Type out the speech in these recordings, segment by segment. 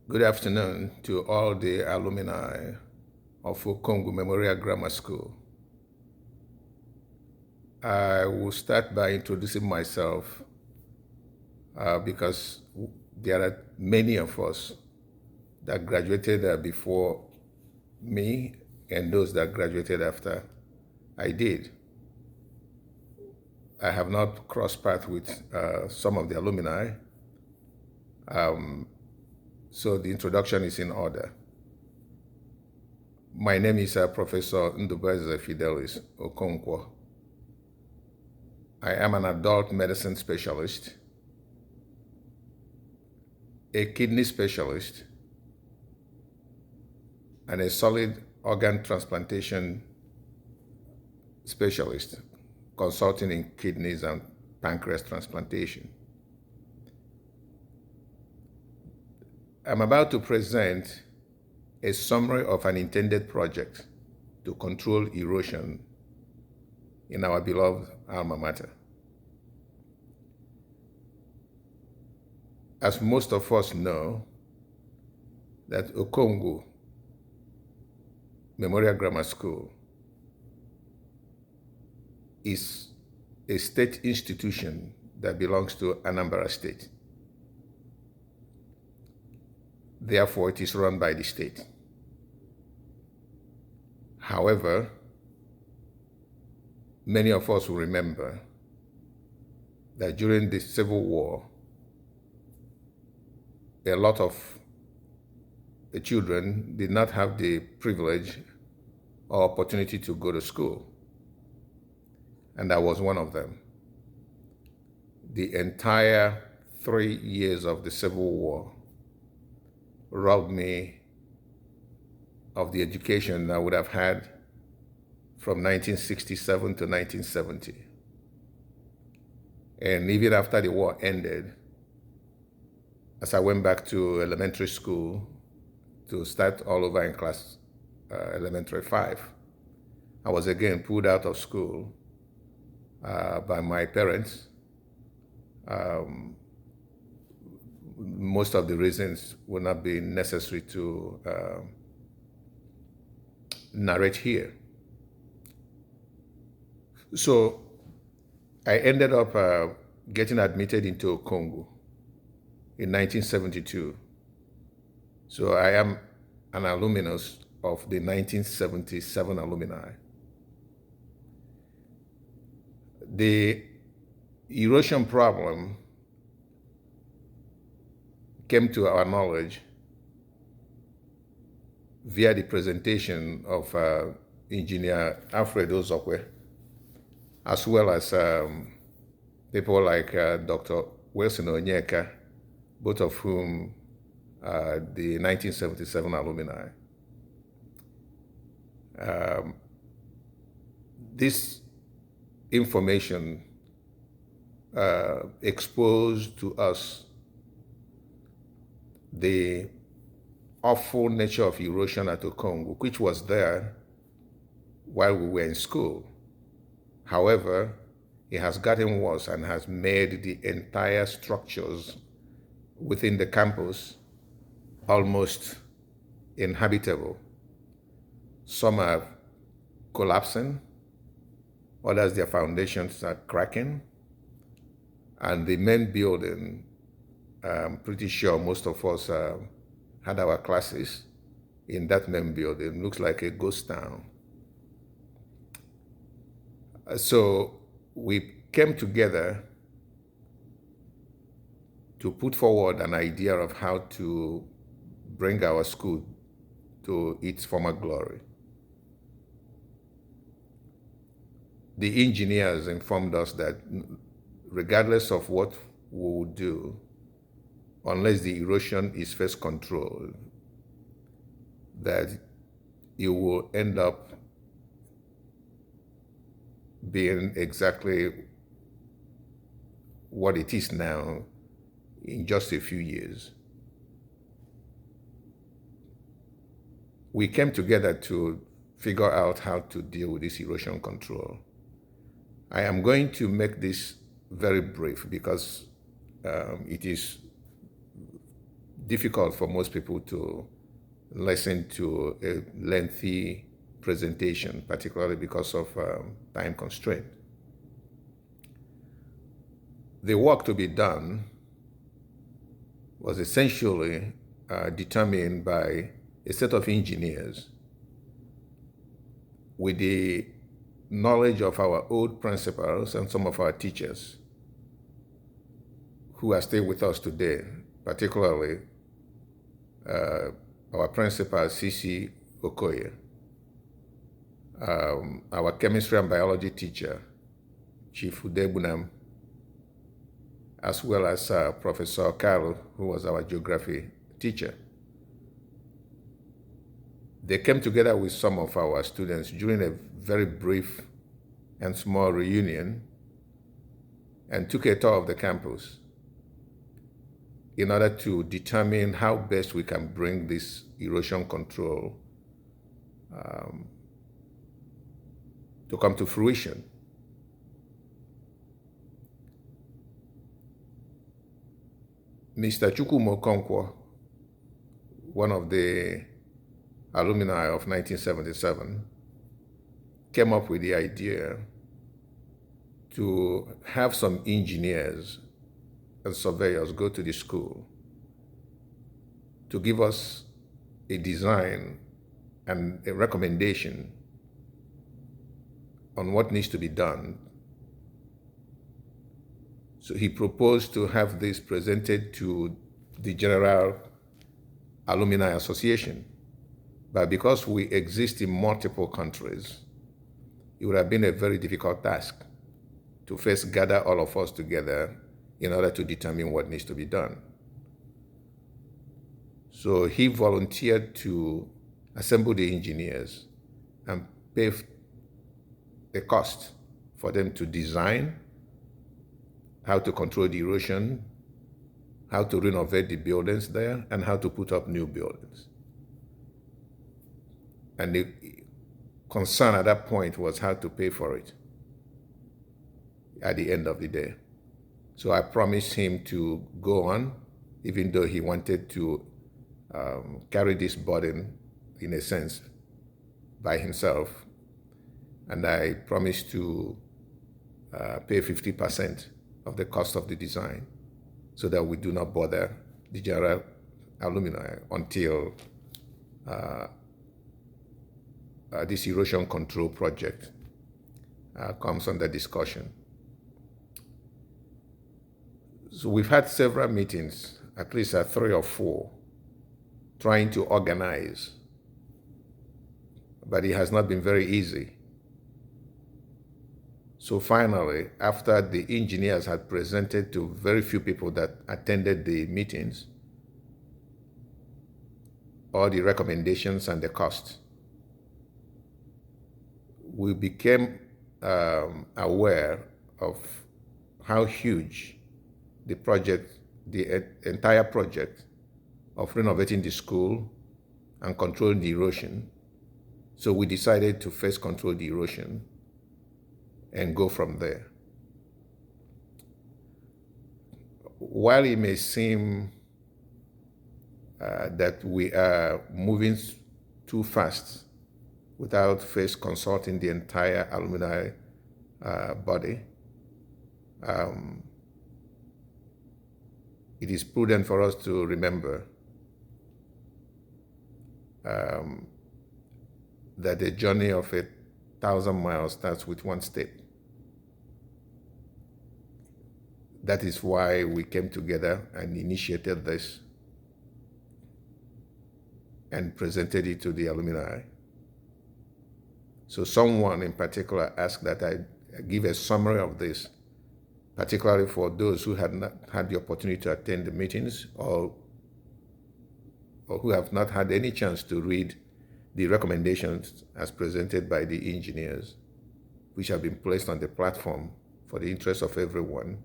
Good afternoon to all the alumni of Okongwu Memorial Grammar School. I will start by introducing myself because there are many of us that graduated before me and those that graduated after I did. I have not crossed paths with some of the alumni, so the introduction is in order. My name is Professor Ndubeze Fidelis Okongwu. I am an adult medicine specialist, a kidney specialist, and a solid organ transplantation specialist, consulting in kidneys and pancreas transplantation. I'm about to present a summary of an intended project to control erosion in our beloved alma mater. As most of us know, that Okongwu Memorial Grammar School is a state institution that belongs to Anambra State. Therefore, it is run by the state. However, many of us will remember that during the Civil War, a lot of the children did not have the privilege or opportunity to go to school. And I was one of them. The entire 3 years of the Civil War robbed me of the education I would have had from 1967 to 1970. And even after the war ended, as I went back to elementary school to start all over in class elementary 5, I was again pulled out of school by my parents. Most of the reasons will not be necessary to narrate here. So I ended up getting admitted into Okongwu in 1972. So I am an alumnus of the 1977 alumni. The erosion problem came to our knowledge via the presentation of Engineer Alfred Ozokwe, as well as people like Dr. Wilson Onyeka, both of whom are the 1977 alumni. This information exposed to us the awful nature of erosion at Okongwu, which was there while we were in school. However, it has gotten worse and has made the entire structures within the campus almost inhabitable. Some are collapsing, others their foundations are cracking, and the main building, I'm pretty sure most of us had our classes in that main building. Looks like a ghost town. So we came together to put forward an idea of how to bring our school to its former glory. The engineers informed us that regardless of what we would do, unless the erosion is first controlled, that it will end up being exactly what it is now in just a few years. We came together to figure out how to deal with this erosion control. I am going to make this very brief because it is difficult for most people to listen to a lengthy presentation, particularly because of time constraint. The work to be done was essentially determined by a set of engineers with the knowledge of our old principals and some of our teachers who are still with us today, particularly our principal, C.C. Okoye, our chemistry and biology teacher, Chief Udebunam, as well as Professor Carlo, who was our geography teacher. They came together with some of our students during a very brief and small reunion and took a tour of the campus in order to determine how best we can bring this erosion control to come to fruition. Mr. Okongwu, one of the alumni of 1977, came up with the idea to have some engineers and surveyors go to the school to give us a design and a recommendation on what needs to be done. So he proposed to have this presented to the General Alumni Association. But because we exist in multiple countries, it would have been a very difficult task to first gather all of us together in order to determine what needs to be done. So he volunteered to assemble the engineers and pay the cost for them to design how to control the erosion, how to renovate the buildings there, and how to put up new buildings. And the concern at that point was how to pay for it at the end of the day. So I promised him to go on, even though he wanted to carry this burden, in a sense, by himself. And I promised to pay 50% of the cost of the design so that we do not bother the General Alumni until this erosion control project comes under discussion. So we've had several meetings, at least 3 or 4, trying to organize, but it has not been very easy. So finally, after the engineers had presented to very few people that attended the meetings, all the recommendations and the costs, we became aware of how huge the project, the entire project of renovating the school and controlling the erosion. So we decided to first control the erosion and go from there. While it may seem that we are moving too fast without first consulting the entire alumni body, it is prudent for us to remember that the journey of 1,000 miles starts with one step. That is why we came together and initiated this and presented it to the alumni. So someone in particular asked that I give a summary of this, particularly for those who had not had the opportunity to attend the meetings or who have not had any chance to read the recommendations as presented by the engineers, which have been placed on the platform for the interest of everyone.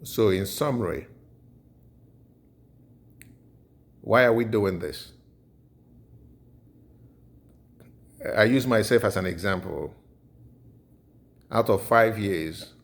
So in summary, why are we doing this? I use myself as an example. Out of 5 years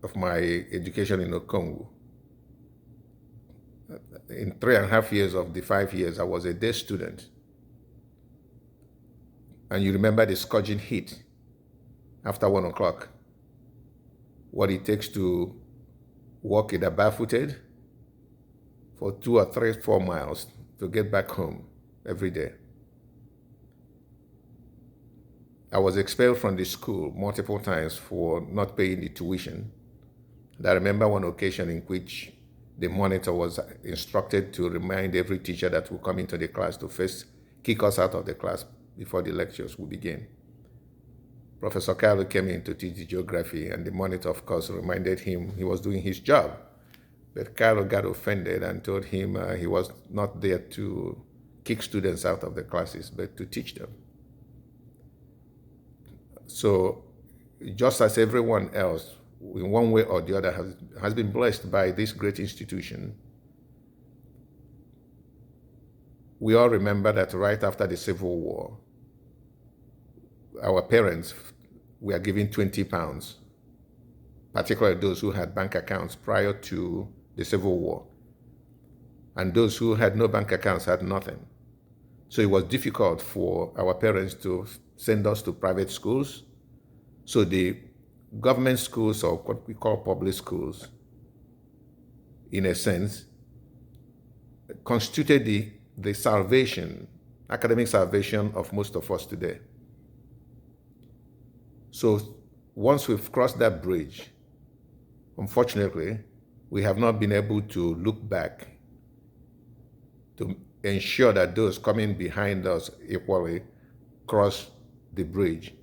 of my education in Okongwu, in 3.5 years of the 5 years, I was a day student. And you remember the scorching heat after 1 o'clock, what it takes to walk either barefooted for 2 or 3, 4 miles to get back home every day. I was expelled from the school multiple times for not paying the tuition. And I remember one occasion in which the monitor was instructed to remind every teacher that will come into the class to first kick us out of the class before the lectures would begin. Professor Carlo came in to teach the geography, and the monitor, of course, reminded him he was doing his job. But Carlo got offended and told him he was not there to kick students out of the classes, but to teach them. So just as everyone else, in one way or the other, has been blessed by this great institution, we all remember that right after the Civil War, our parents were given 20 pounds, particularly those who had bank accounts prior to the Civil War. And those who had no bank accounts had nothing. So it was difficult for our parents to send us to private schools. So the government schools, or what we call public schools, in a sense, constituted the salvation, academic salvation of most of us today. So once we've crossed that bridge, unfortunately, we have not been able to look back to ensure that those coming behind us equally cross the bridge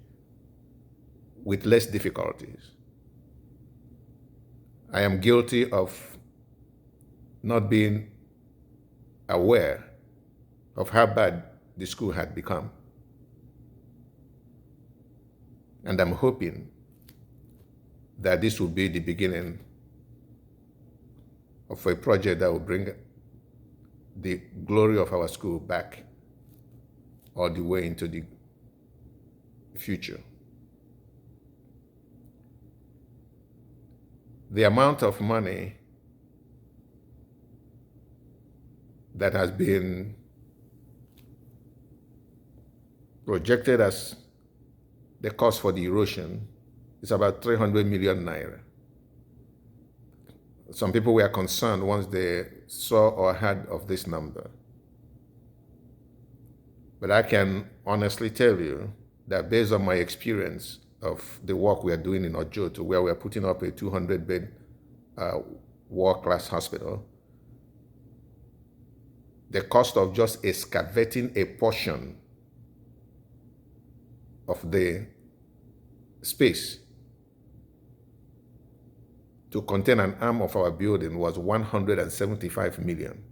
with less difficulties. I am guilty of not being aware of how bad the school had become. And I'm hoping that this will be the beginning of a project that will bring the glory of our school back all the way into the future. The amount of money that has been projected as the cost for the erosion is about 300 million naira. Some people were concerned once they saw or heard of this number. But I can honestly tell you that based on my experience of the work we are doing in Ojoto, where we are putting up a 200-bed world-class hospital, the cost of just excavating a portion of the space to contain an arm of our building was 175 million.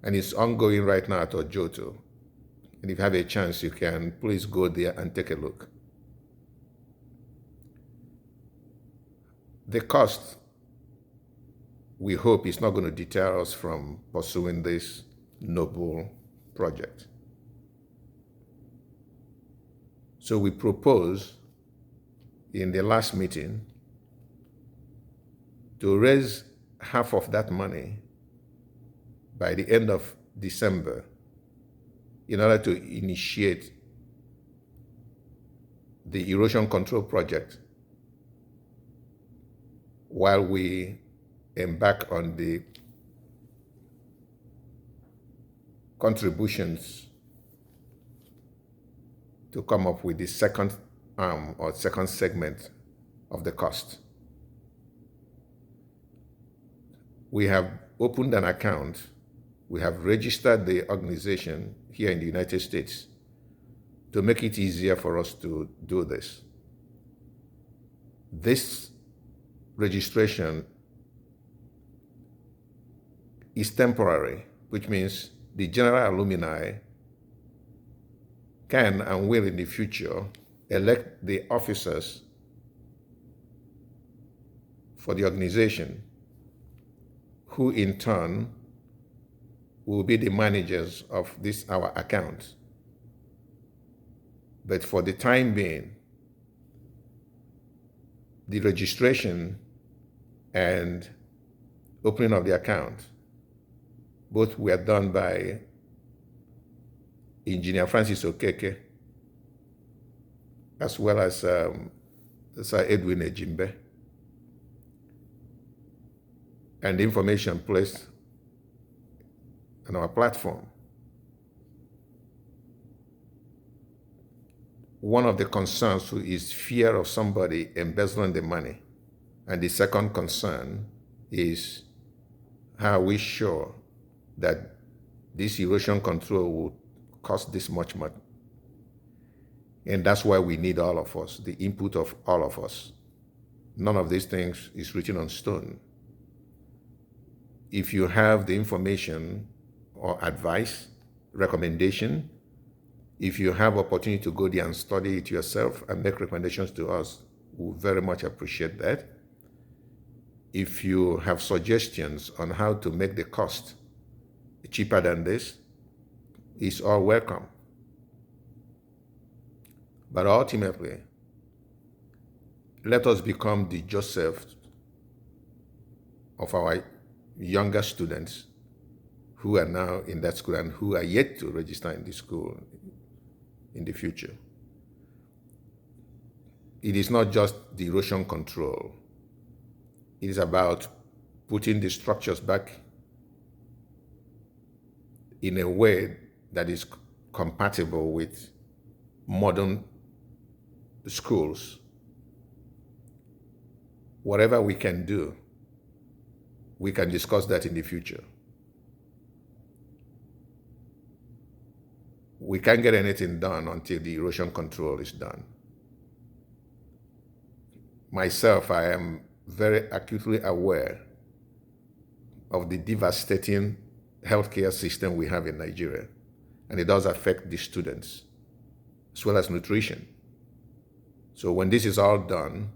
And it's ongoing right now at Ojoto. And if you have a chance, you can please go there and take a look. The cost, we hope, is not going to deter us from pursuing this noble project. So we propose in the last meeting to raise half of that money by the end of December in order to initiate the erosion control project while we embark on the contributions to come up with the second arm or second segment of the cost. We have opened an account. We have registered the organization here in the United States to make it easier for us to do this. This registration is temporary, which means the general alumni can and will in the future elect the officers for the organization, who in turn will be the managers of this our account. But for the time being, the registration and opening of the account. Both were done by Engineer Francis Okeke as well as Sir Edwin Ejimbe. And the information placed on our platform. One of the concerns is fear of somebody embezzling the money. And the second concern is how are we sure that this erosion control will cost this much money? And that's why we need all of us, the input of all of us. None of these things is written on stone. If you have the information or advice, recommendation, if you have opportunity to go there and study it yourself and make recommendations to us, we very much appreciate that. If you have suggestions on how to make the cost cheaper than this, it's all welcome. But ultimately, let us become the Joseph of our younger students who are now in that school and who are yet to register in the school in the future. It is not just the erosion control. It is about putting the structures back in a way that is compatible with modern schools. Whatever we can do, we can discuss that in the future. We can't get anything done until the erosion control is done. Myself, I am very acutely aware of the devastating healthcare system we have in Nigeria, and it does affect the students as well as nutrition. So when this is all done,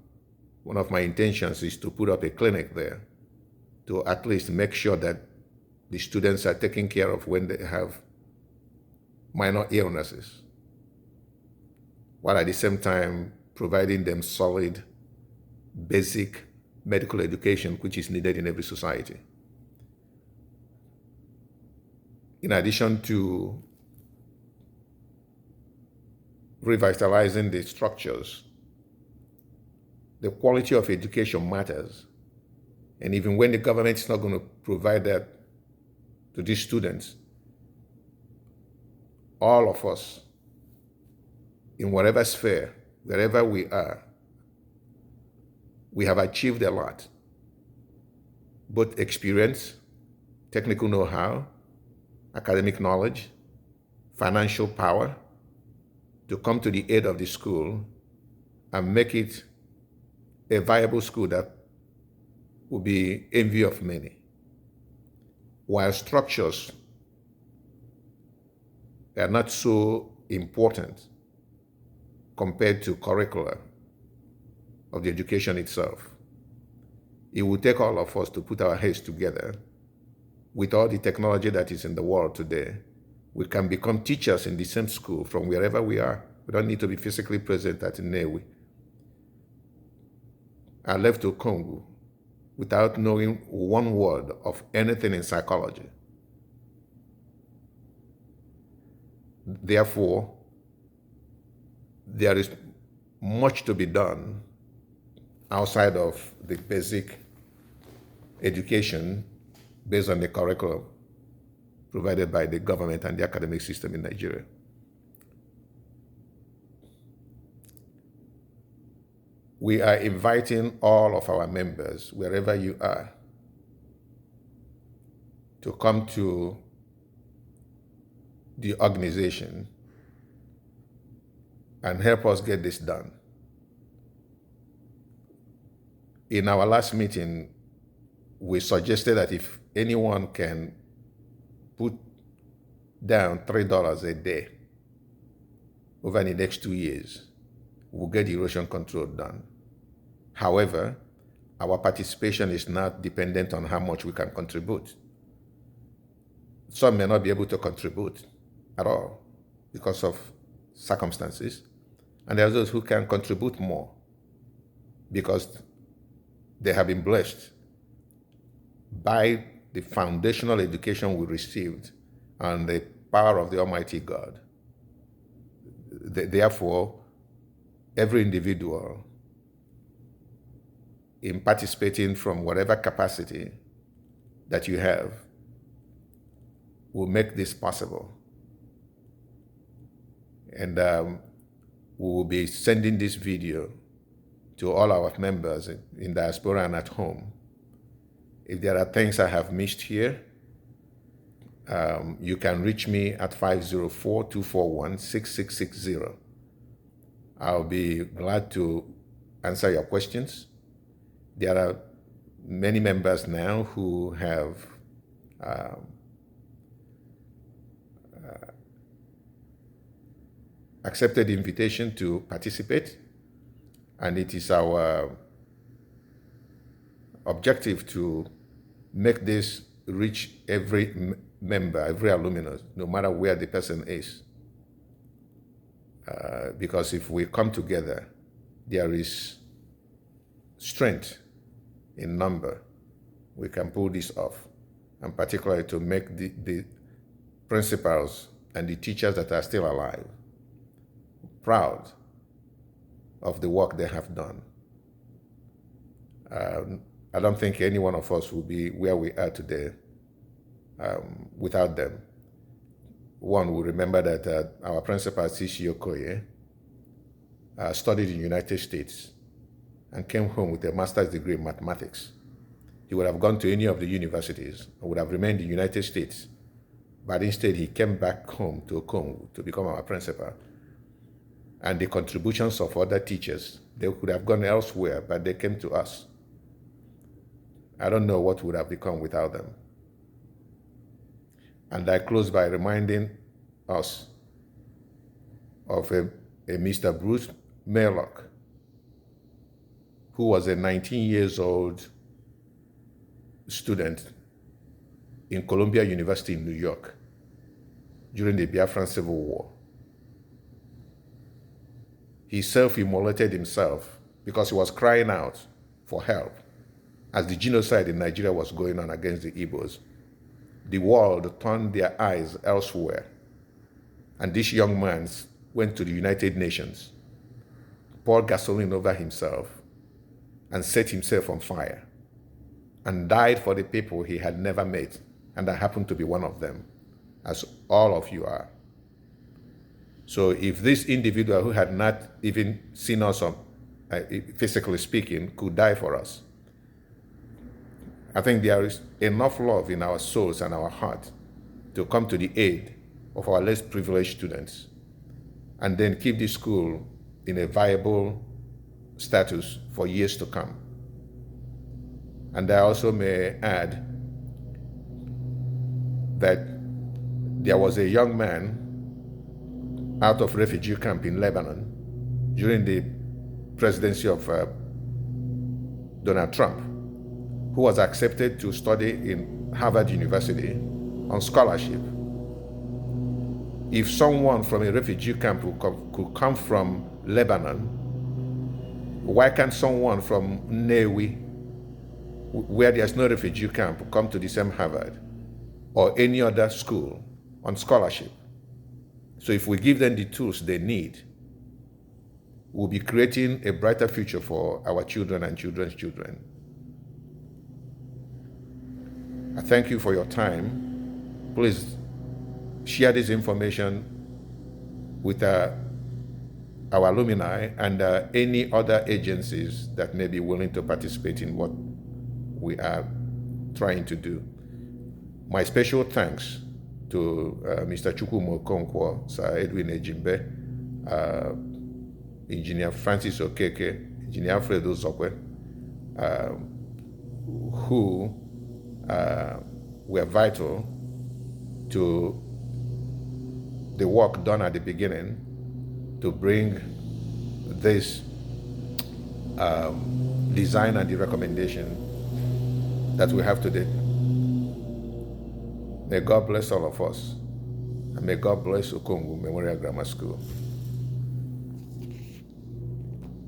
one of my intentions is to put up a clinic there to at least make sure that the students are taken care of when they have minor illnesses, while at the same time providing them solid, basic medical education, which is needed in every society. In addition to revitalizing the structures, the quality of education matters. And even when the government is not going to provide that to these students, all of us, in whatever sphere, wherever we are, we have achieved a lot. Both experience, technical know-how, academic knowledge, financial power, to come to the aid of the school and make it a viable school that will be envy of many. While structures are not so important compared to curricula of the education itself, it will take all of us to put our heads together. With all the technology that is in the world today, we can become teachers in the same school from wherever we are. We don't need to be physically present at Nnewi. I left Okongwu without knowing one word of anything in psychology. Therefore, there is much to be done outside of the basic education based on the curriculum provided by the government and the academic system in Nigeria. We are inviting all of our members, wherever you are, to come to the organization and help us get this done. In our last meeting, we suggested that if anyone can put down $3 a day over the next 2 years, we'll get the erosion control done. However, our participation is not dependent on how much we can contribute. Some may not be able to contribute at all because of circumstances, and there are those who can contribute more because they have been blessed by the foundational education we received and the power of the Almighty God. Therefore, every individual in participating from whatever capacity that you have will make this possible. And we will be sending this video to all our members in diaspora and at home. If there are things I have missed here, you can reach me at 504-241-6660. I'll be glad to answer your questions. There are many members now who have accepted the invitation to participate, and it is our objective to make this reach every member, every alumnus, no matter where the person is. Because if we come together, there is strength in number. We can pull this off, and particularly to make the principals and the teachers that are still alive proud of the work they have done. I don't think any one of us will be where we are today without them. One will remember that our principal, C.C. Okoye, studied in the United States and came home with a master's degree in mathematics. He would have gone to any of the universities and would have remained in the United States, but instead he came back home to Okongwu to become our principal. And the contributions of other teachers, they could have gone elsewhere, but they came to us. I don't know what would have become without them. And I close by reminding us of a Mr. Bruce Maylock, who was a 19-year-old student in Columbia University in New York during the Biafran Civil War. He self-immolated himself because he was crying out for help as the genocide in Nigeria was going on against the Igbos. The world turned their eyes elsewhere, and this young man went to the United Nations, poured gasoline over himself, and set himself on fire, and died for the people he had never met, and I happen to be one of them, as all of you are. So if this individual who had not even seen us, physically speaking, could die for us, I think there is enough love in our souls and our heart to come to the aid of our less privileged students and then keep this school in a viable status for years to come. And I also may add that there was a young man out of refugee camp in Lebanon during the presidency of Donald Trump, who was accepted to study in Harvard University on scholarship. If someone from a refugee camp could come from Lebanon, why can't someone from Newi, where there's no refugee camp, come to the same Harvard or any other school on scholarship? So if we give them the tools they need, we'll be creating a brighter future for our children and children's children. I thank you for your time. Please share this information with our alumni and any other agencies that may be willing to participate in what we are trying to do. My special thanks to Mr. Okongwu, Sir Edwin Ejimbe, Engineer Francis Okeke, Engineer Alfredo Zokwe, who were vital to the work done at the beginning to bring this design and the recommendation that we have today. May God bless all of us, and may God bless Okongwu Memorial Grammar School.